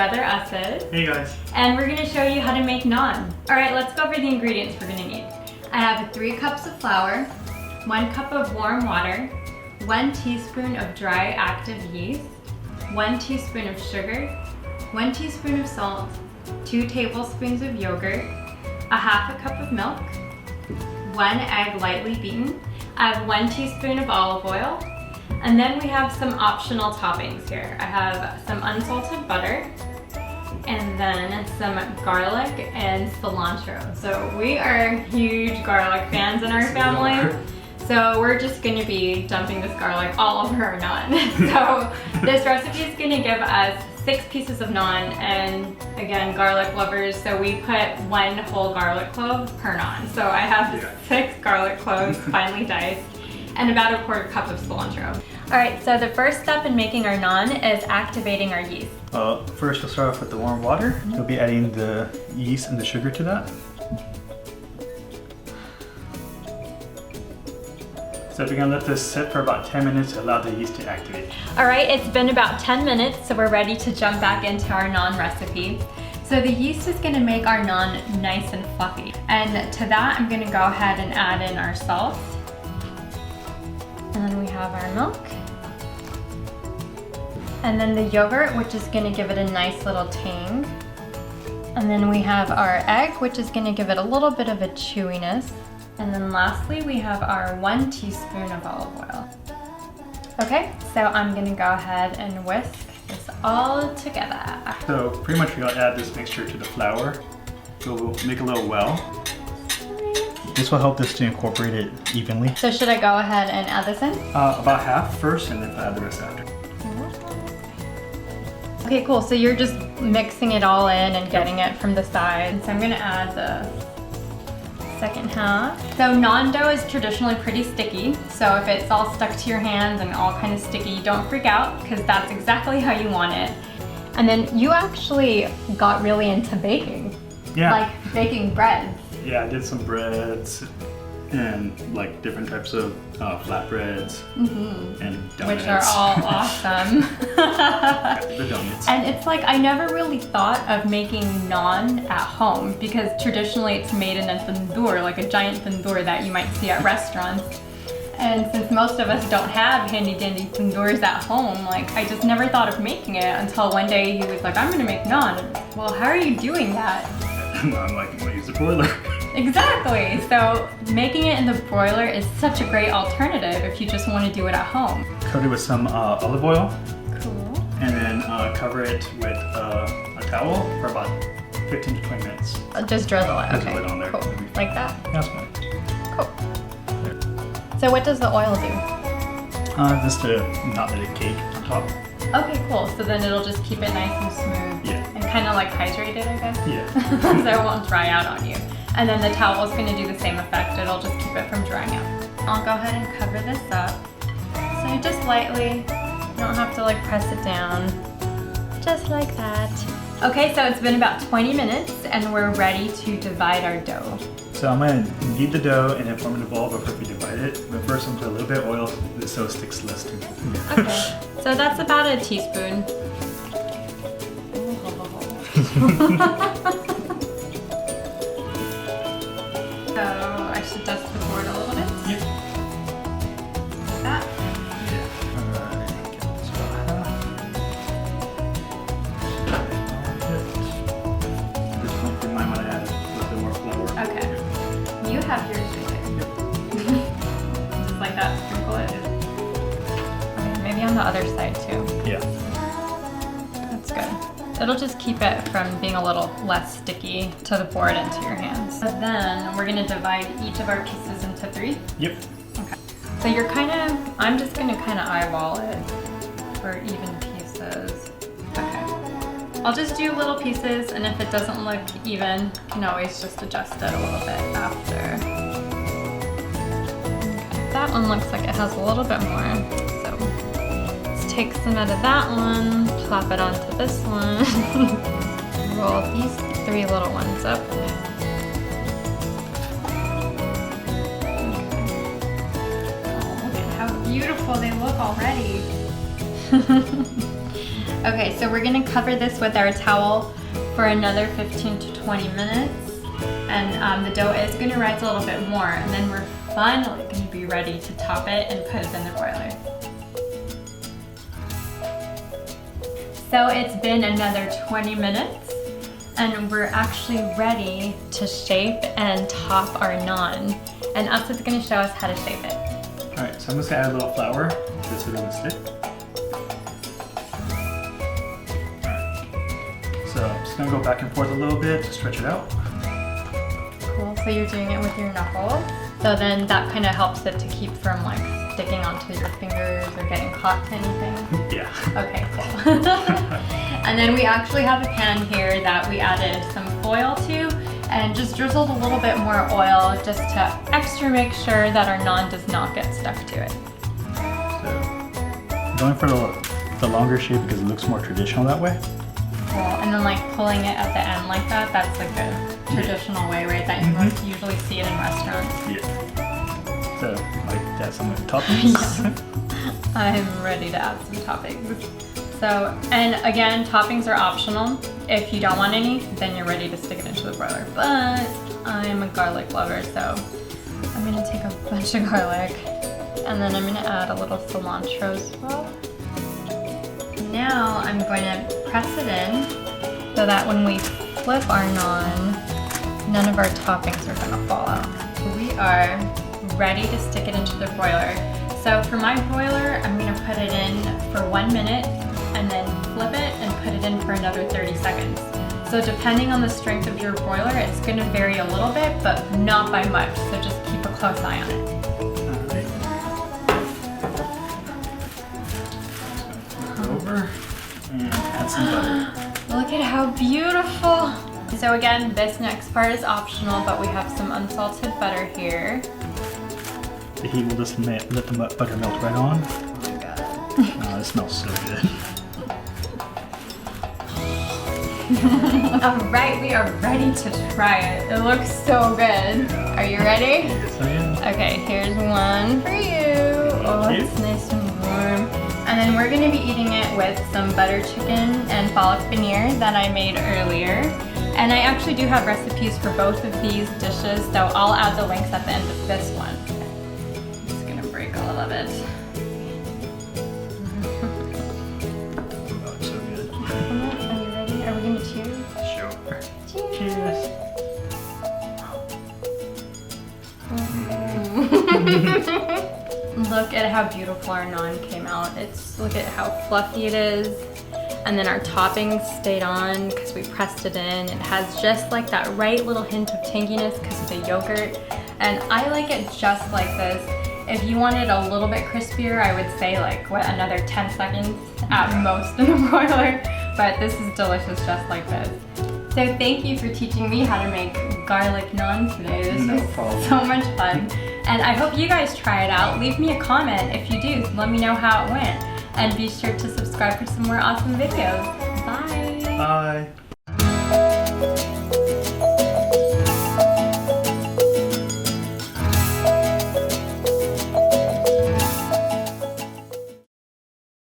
brother Asad. Hey guys. And we're gonna show you how to make naan. All right, let's go over the ingredients we're gonna need. I have 3 cups of flour, 1 cup of warm water, 1 teaspoon of dry active yeast, 1 teaspoon of sugar, 1 teaspoon of salt, 2 tablespoons of yogurt, a half a cup of milk, 1 egg lightly beaten. I have 1 teaspoon of olive oil, and then we have some optional toppings here. I have some unsalted butter, and then some garlic and cilantro. So we are huge garlic fans in our family. So we're just gonna be dumping this garlic all over our naan. So this recipe is gonna give us 6 pieces of naan, and again, garlic lovers, so we put 1 whole garlic clove per naan. So I have 6 garlic cloves finely diced and about a 1/4 cup of cilantro. All right, so the first step in making our naan is activating our yeast. First we'll start off with the warm water. We'll be adding the yeast and the sugar to that. So we're gonna let this sit for about 10 minutes to allow the yeast to activate. All right, it's been about 10 minutes, so we're ready to jump back into our naan recipe. So the yeast is gonna make our naan nice and fluffy. And to that, I'm gonna go ahead and add in our salt. And then we have our milk. And then the yogurt, which is gonna give it a nice little tang. And then we have our egg, which is gonna give it a little bit of a chewiness. And then lastly, we have our 1 teaspoon of olive oil. Okay, so I'm gonna go ahead and whisk this all together. So pretty much we're gonna add this mixture to the flour. So we'll make a little well. This will help this to incorporate it evenly. So should I go ahead and add this in? About half first, and then add the rest after. Okay, cool. So you're just mixing it all in and getting it from the side. So I'm gonna add the second half. So naan dough is traditionally pretty sticky. So if it's all stuck to your hands and all kind of sticky, don't freak out, because that's exactly how you want it. And then you actually got really into baking. Yeah. Like baking breads. Yeah, I did some breads and like different types of flatbreads and donuts. Which are all awesome. The donuts. And it's like, I never really thought of making naan at home, because traditionally it's made in a tandoor, like a giant tandoor that you might see at restaurants. And since most of us don't have handy dandy tandoors at home, like I just never thought of making it until one day he was like, I'm gonna make naan. Well, how are you doing that? I'm like, I'm gonna use the broiler. Exactly. So making it in the broiler is such a great alternative if you just want to do it at home. Coat it with some olive oil. Cool. And then cover it with a towel for about 15 to 20 minutes. Just drizzle it. Drizzle Okay. it on there. Cool. Like that? That's fine. Cool. So what does the oil do? Just to not let it cake on top. Okay, cool. So then it'll just keep it nice and smooth. Yeah. And kind of like hydrate it, I guess? Yeah. So it won't dry out on you. And then the towel is going to do the same effect. It'll just keep it from drying out. I'll go ahead and cover this up. So just lightly, you don't have to like press it down. Just like that. Okay, so it's been about 20 minutes and we're ready to divide our dough. So I'm gonna knead the dough and then form it in a ball before we divide it. But first I'm gonna put a little bit of oil so it sticks less to me. Okay, so that's about a teaspoon. So I should dust the board a little bit. Yep. Like that. Yeah. Alright, get this about half. This one you might want to add a little bit more flour. Okay. You have yours right there. Just like that, sprinkle it. Okay, maybe on the other side too. Yeah. That's good. It'll just keep it from being a little less sticky to the board and to your hands. So then we're gonna divide each of our pieces into 3. Yep. Okay. So you're I'm just gonna kind of eyeball it for even pieces. Okay. I'll just do little pieces, and if it doesn't look even, you can always just adjust it a little bit after. Okay. That one looks like it has a little bit more. So let's take some out of that one, plop it onto this one, roll these 3 little ones up. Beautiful they look already. Okay, so we're gonna cover this with our towel for another 15 to 20 minutes. And the dough is gonna rise a little bit more, and then we're finally gonna be ready to top it and put it in the broiler. So it's been another 20 minutes, and we're actually ready to shape and top our naan. And Upset's gonna show us how to shape it. All right, so I'm just gonna add a little flour just so it doesn't stick. So I'm just gonna go back and forth a little bit to stretch it out. Cool, so you're doing it with your knuckle. So then that kind of helps it to keep from like sticking onto your fingers or getting caught to anything. Yeah. Okay, cool. And then we actually have a pan here that we added some foil to and just drizzled a little bit more oil just to extra make sure that our naan does not get stuck to it. So I'm going for the longer shape because it looks more traditional that way. Cool, and then like pulling it at the end like that, that's like a traditional way, right? That you usually see it in restaurants. Yeah. So like add some toppings. Yeah. I'm ready to add some toppings. So, and again, toppings are optional. If you don't want any, then you're ready to stick it into the broiler. But I'm a garlic lover, so I'm gonna take a bunch of garlic and then I'm gonna add a little cilantro as well. Now I'm going to press it in so that when we flip our naan, none of our toppings are gonna fall out. We are ready to stick it into the broiler. So for my broiler, I'm gonna put it in for 1 minute and then flip it and put it in for another 30 seconds. So depending on the strength of your broiler, it's gonna vary a little bit, but not by much. So just keep a close eye on it. Over and add some butter. Look at how beautiful. So again, this next part is optional, but we have some unsalted butter here. The heat will just let the butter melt right on. Oh my god. Oh, it smells so good. Alright, we are ready to try it. It looks so good. Are you ready? Yes, I am. Okay, here's one for you. Oh, it's nice and warm. And then we're gonna be eating it with some butter chicken and falafel paneer that I made earlier. And I actually do have recipes for both of these dishes, so I'll add the links at the end of this one. I'm just gonna break all of it. Oh, it's so good. Are you ready? Are we gonna cheers? Sure. Cheers. Look at how beautiful our naan came out. Look at how fluffy it is. And then our toppings stayed on because we pressed it in. It has just like that right little hint of tanginess because of the yogurt. And I like it just like this. If you want it a little bit crispier, I would say like, what, another 10 seconds at most in the broiler. But this is delicious just like this. So thank you for teaching me how to make garlic naan today. This was so much fun. And I hope you guys try it out. Leave me a comment if you do. Let me know how it went. And be sure to subscribe for some more awesome videos. Bye. Bye.